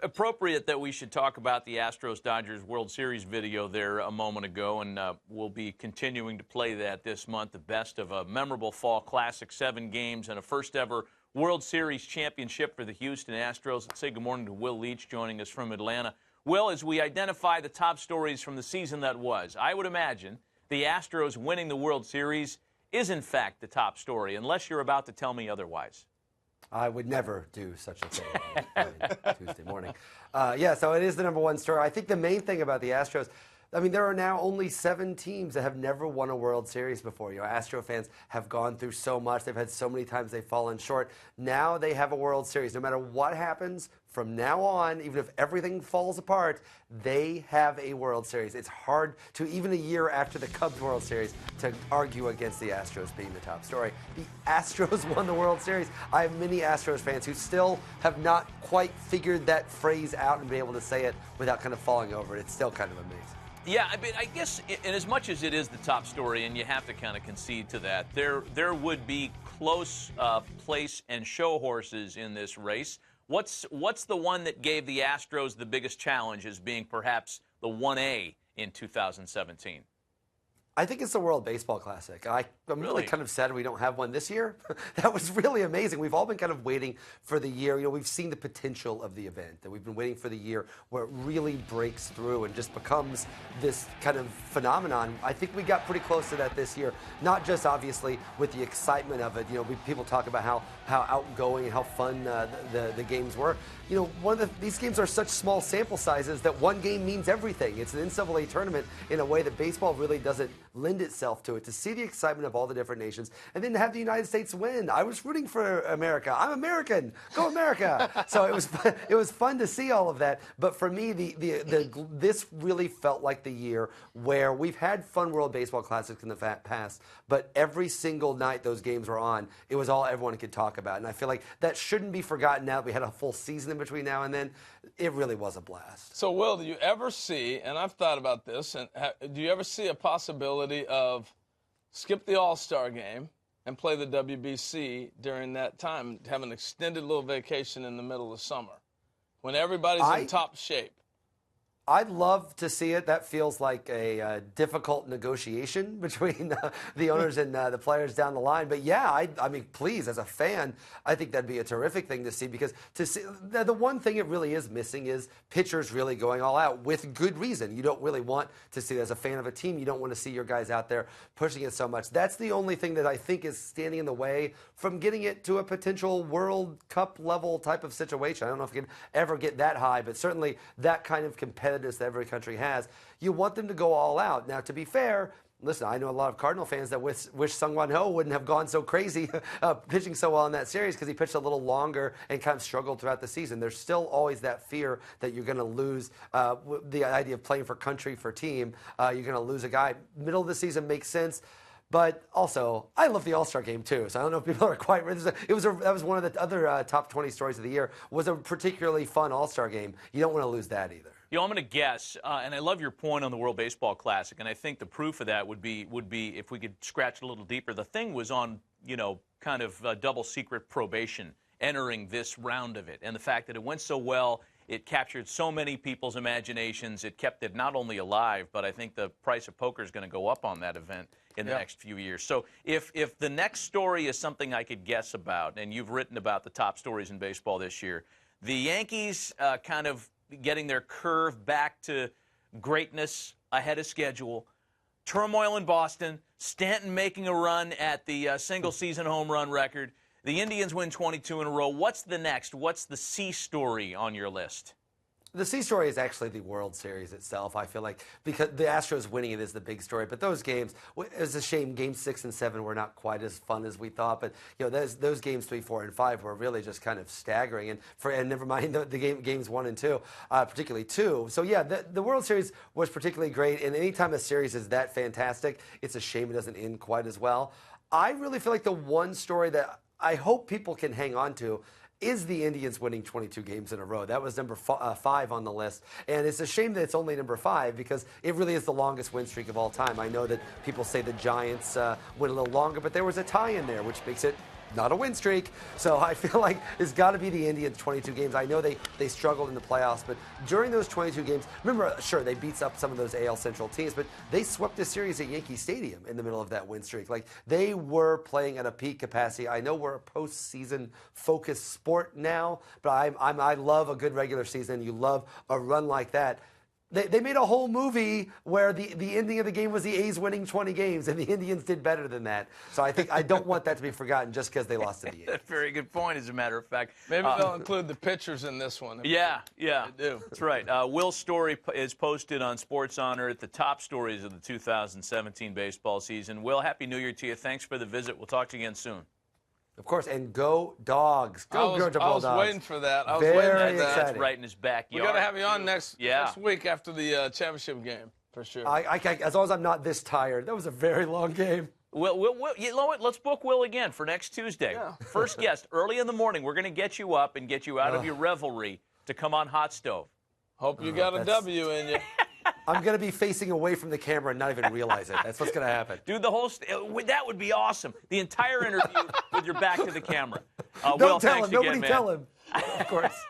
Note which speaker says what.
Speaker 1: appropriate that we should talk about the Astros-Dodgers World Series video there a moment ago, and we'll be continuing to play that this month, the best of a memorable fall classic, 7 games, and a first-ever World Series championship for the Houston Astros. Let's say good morning to Will Leitch joining us from Atlanta. Will, as we identify the top stories from the season that was, I would imagine the Astros winning the World Series is, in fact, the top story, unless you're about to tell me otherwise.
Speaker 2: I would never do such a thing on Tuesday morning. Yeah, so it is the number one story. I think the main thing about the Astros, I mean, there are now only 7 teams that have never won a World Series before. You know, Astro fans have gone through so much. They've had so many times they've fallen short. Now they have a World Series. No matter what happens from now on, even if everything falls apart, they have a World Series. It's hard to, even a year after the Cubs World Series, to argue against the Astros being the top story. The Astros won the World Series. I have many Astros fans who still have not quite figured that phrase out and been able to say it without kind of falling over it. It's still kind of amazing.
Speaker 1: Yeah, I mean, I guess, in as much as it is the top story, and you have to kind of concede to that, there would be close place and show horses in this race. What's the one that gave the Astros the biggest challenge as being perhaps the 1A in 2017?
Speaker 2: I think it's the World Baseball Classic. I'm really kind of sad we don't have one this year. That was really amazing. We've all been kind of waiting for the year. You know, we've seen the potential of the event, and we've been waiting for the year where it really breaks through and just becomes this kind of phenomenon. I think we got pretty close to that this year, not just obviously with the excitement of it. You know, people talk about how outgoing and how fun the games were. You know, these games are such small sample sizes that one game means everything. It's an NCAA tournament in a way that baseball really doesn't lend itself to it. To see the excitement of all the different nations and then to have the United States win. I was rooting for America. I'm American. Go America. So it was fun to see all of that. But for me, this really felt like the year where we've had fun World Baseball Classics in the past, but every single night those games were on, it was all everyone could talk about. And I feel like that shouldn't be forgotten now that we had a full season in between now and then. It really was a blast.
Speaker 3: So, Will, do you ever see, and I've thought about this, and do you ever see a possibility of skip the All-Star game and play the WBC during that time, have an extended little vacation in the middle of summer when everybody's in top shape?
Speaker 2: I'd love to see it. That feels like a difficult negotiation between the owners and the players down the line. But yeah, I mean, please, as a fan, I think that'd be a terrific thing to see, because to see the one thing it really is missing is pitchers really going all out with good reason. You don't really want to see, as a fan of a team, you don't want to see your guys out there pushing it so much. That's the only thing that I think is standing in the way from getting it to a potential World Cup level type of situation. I don't know if you can ever get that high, but certainly that kind of competitive that every country has, you want them to go all out. Now, to be fair, listen, I know a lot of Cardinal fans that wish Sung-Won Ho wouldn't have gone so crazy pitching so well in that series, because he pitched a little longer and kind of struggled throughout the season. There's still always that fear that you're going to lose the idea of playing for country, for team. You're going to lose a guy. Middle of the season makes sense. But also, I love the All-Star game, too. So I don't know if people are quite ready. That was one of the other top 20 stories of the year, was a particularly fun All-Star game. You don't want to lose that either.
Speaker 1: You know, I'm going to guess, and I love your point on the World Baseball Classic, and I think the proof of that would be if we could scratch a little deeper. The thing was on, you know, kind of double secret probation entering this round of it, and the fact that it went so well, it captured so many people's imaginations. It kept it not only alive, but I think the price of poker is going to go up on that event in the next few years. So if the next story is something I could guess about, and you've written about the top stories in baseball this year, the Yankees kind of getting their curve back to greatness ahead of schedule, turmoil in Boston, Stanton making a run at the single-season home run record, the Indians win 22 in a row. What's the next? What's the C story on your list?
Speaker 2: The C story is actually the World Series itself, I feel like, because the Astros winning it is the big story. But those games, it's a shame Games 6 and 7 were not quite as fun as we thought. But, you know, those games 3, 4, and 5 were really just kind of staggering. And never mind the games 1 and 2, particularly 2. So, yeah, the World Series was particularly great. And anytime a series is that fantastic, it's a shame it doesn't end quite as well. I really feel like the one story that I hope people can hang on to is the Indians winning 22 games in a row. That was number 5 on the list. And it's a shame that it's only number 5, because it really is the longest win streak of all time. I know that people say the Giants went a little longer, but there was a tie in there, which makes it not a win streak. So I feel like it's got to be the Indians 22 games. I know they struggled in the playoffs, but during those 22 games, remember, sure, they beat up some of those AL Central teams, but they swept the series at Yankee Stadium in the middle of that win streak. Like, they were playing at a peak capacity. I know we're a postseason focused sport now, but I love a good regular season. You love a run like that. They made a whole movie where the ending of the game was the A's winning 20 games, and the Indians did better than that. So I don't want that to be forgotten just because they lost to the A's.
Speaker 1: Very good point, as a matter of fact.
Speaker 3: Maybe they'll include the pitchers in this one.
Speaker 1: Yeah.
Speaker 3: They do.
Speaker 1: That's right. Will's story is posted on Sports Honor at the top stories of the 2017 baseball season. Will, Happy New Year to you. Thanks for the visit. We'll talk to you again soon.
Speaker 2: Of course, and go Dogs. Go Georgia Bulldogs.
Speaker 3: I was waiting for that.
Speaker 2: Very
Speaker 1: That's
Speaker 2: exciting.
Speaker 1: right in his backyard.
Speaker 3: We got to have you on next
Speaker 1: Yeah.
Speaker 3: week after the championship game, for sure.
Speaker 2: As long as I'm not this tired. That was a very long game.
Speaker 1: Will, you know what? Let's book Will again for next Tuesday.
Speaker 3: Yeah.
Speaker 1: First guest, early in the morning. We're going to get you up and get you out of your revelry to come on Hot Stove.
Speaker 3: Hope you got a W in you.
Speaker 2: I'm going to be facing away from the camera and not even realize it. That's what's going to happen.
Speaker 1: Dude, that would be awesome. The entire interview with your back to the camera.
Speaker 2: Don't
Speaker 1: Will,
Speaker 2: tell
Speaker 1: thanks
Speaker 2: him.
Speaker 1: again,
Speaker 2: Nobody
Speaker 1: man.
Speaker 2: tell him. Of course.